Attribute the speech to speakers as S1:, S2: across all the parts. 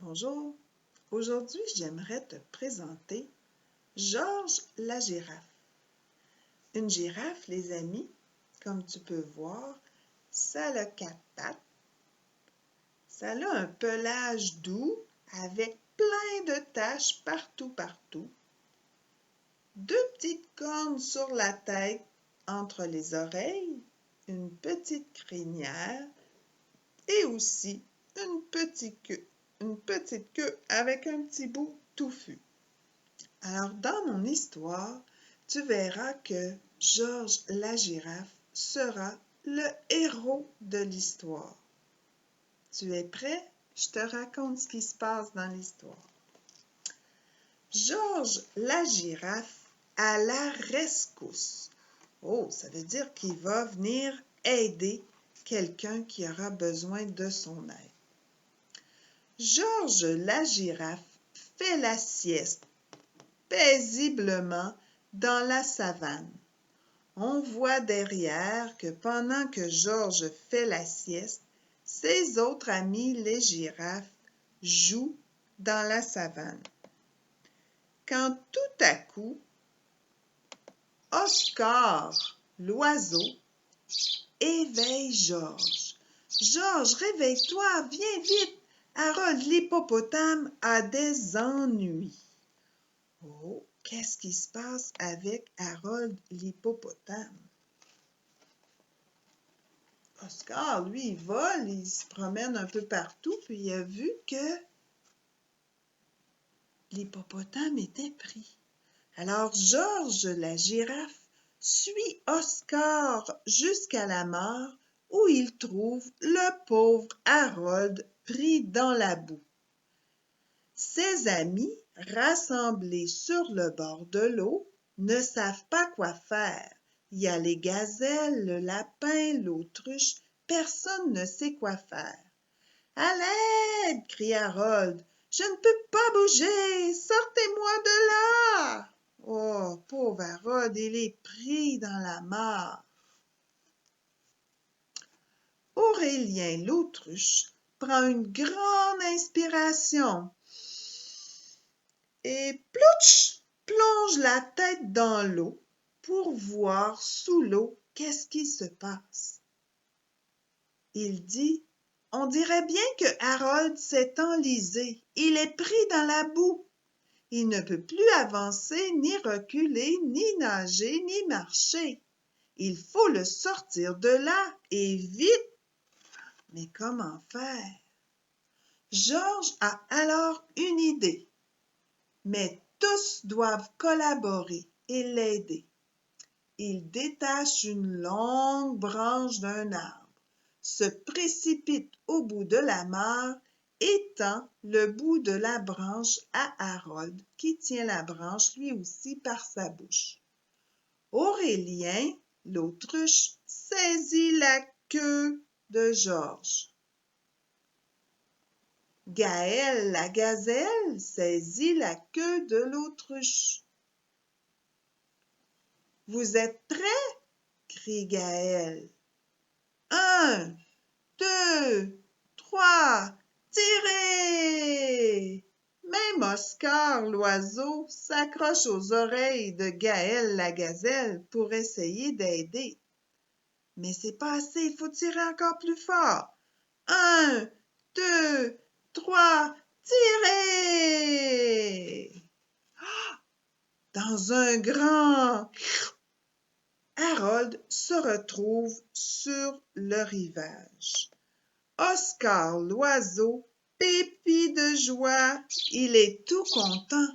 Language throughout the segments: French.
S1: Bonjour, aujourd'hui j'aimerais te présenter Georges la girafe. Une girafe, les amis, comme tu peux voir, ça a 4 pattes, ça a un pelage doux avec plein de taches partout, 2 petites cornes sur la tête entre les oreilles, une petite crinière et aussi une petite queue avec un petit bout touffu. Alors, dans mon histoire, tu verras que Georges la girafe sera le héros de l'histoire. Tu es prêt? Je te raconte ce qui se passe dans l'histoire. Georges la girafe à la rescousse. Oh, ça veut dire qu'il va venir aider quelqu'un qui aura besoin de son aide. Georges la girafe fait la sieste paisiblement dans la savane. On voit derrière que pendant que Georges fait la sieste, ses autres amis les girafes jouent dans la savane. Quand tout à coup, Oscar, l'oiseau, éveille Georges. « Georges, réveille-toi, viens vite, Harold l'hippopotame a des ennuis. » Oh, qu'est-ce qui se passe avec Harold l'hippopotame? Oscar, lui, il vole, il se promène un peu partout, puis il a vu que l'hippopotame était pris. Alors, Georges la girafe suit Oscar jusqu'à la mare où il trouve le pauvre Harold pris dans la boue. Ses amis, rassemblés sur le bord de l'eau, ne savent pas quoi faire. Il y a les gazelles, le lapin, l'autruche, personne ne sait quoi faire. « À l'aide! » crie Harold. « Je ne peux pas bouger! Sortez-moi de là! » Oh, pauvre Harold, il est pris dans la mare. Aurélien l'autruche prend une grande inspiration et plouch, plonge la tête dans l'eau pour voir sous l'eau qu'est-ce qui se passe. Il dit: « On dirait bien que Harold s'est enlisé. Il est pris dans la boue. Il ne peut plus avancer, ni reculer, ni nager, ni marcher. Il faut le sortir de là, et vite. » Mais comment faire? Georges a alors une idée. Mais tous doivent collaborer et l'aider. Il détache une longue branche d'un arbre, se précipite au bout de la mare et tend le bout de la branche à Harold, qui tient la branche lui aussi par sa bouche. Aurélien, l'autruche, saisit la queue de Georges. Gaël, la gazelle, saisit la queue de l'autruche. « Vous êtes prêts? » crie Gaël. « 1, 2, 3, tirez! » Même Oscar, l'oiseau, s'accroche aux oreilles de Gaël, la gazelle, pour essayer d'aider. Mais c'est pas assez, il faut tirer encore plus fort. 1, 2, 3, tirez! Dans un grand... Harold se retrouve sur le rivage. Oscar, l'oiseau, pépit de joie, il est tout content.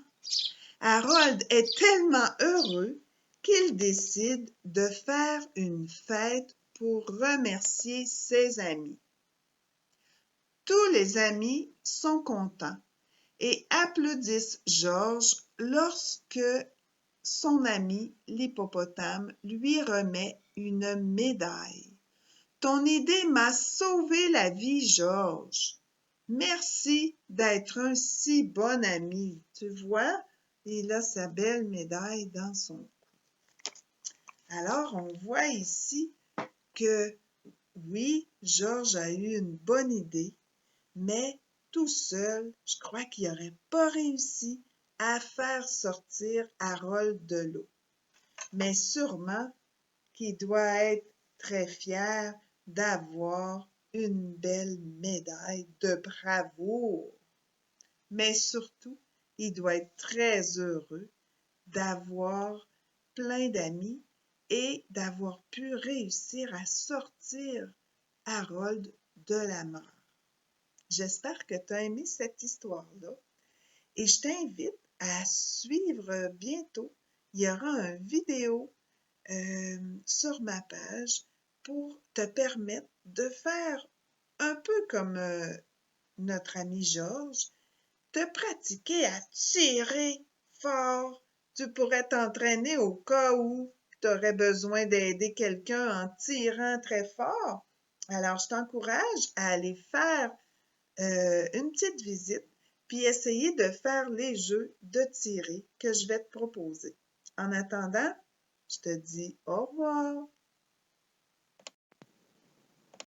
S1: Harold est tellement heureux qu'il décide de faire une fête pour remercier ses amis. Tous les amis sont contents et applaudissent Georges lorsque son ami l'hippopotame lui remet une médaille. « Ton idée m'a sauvé la vie, Georges. Merci d'être un si bon ami. » Tu vois, il a sa belle médaille dans son cou. Alors, on voit ici que, oui, Georges a eu une bonne idée, mais tout seul, je crois qu'il n'aurait pas réussi à faire sortir Harold de l'eau. Mais sûrement qu'il doit être très fier d'avoir une belle médaille de bravoure. Mais surtout, il doit être très heureux d'avoir plein d'amis et d'avoir pu réussir à sortir Harold de la mer. J'espère que tu as aimé cette histoire-là et je t'invite à suivre bientôt. Il y aura une vidéo sur ma page pour te permettre de faire un peu comme notre ami Georges, te pratiquer à tirer fort. Tu pourrais t'entraîner au cas où tu aurais besoin d'aider quelqu'un en tirant très fort. Alors, je t'encourage à aller faire une petite visite, puis essayer de faire les jeux de tirer que je vais te proposer. En attendant, je te dis au revoir.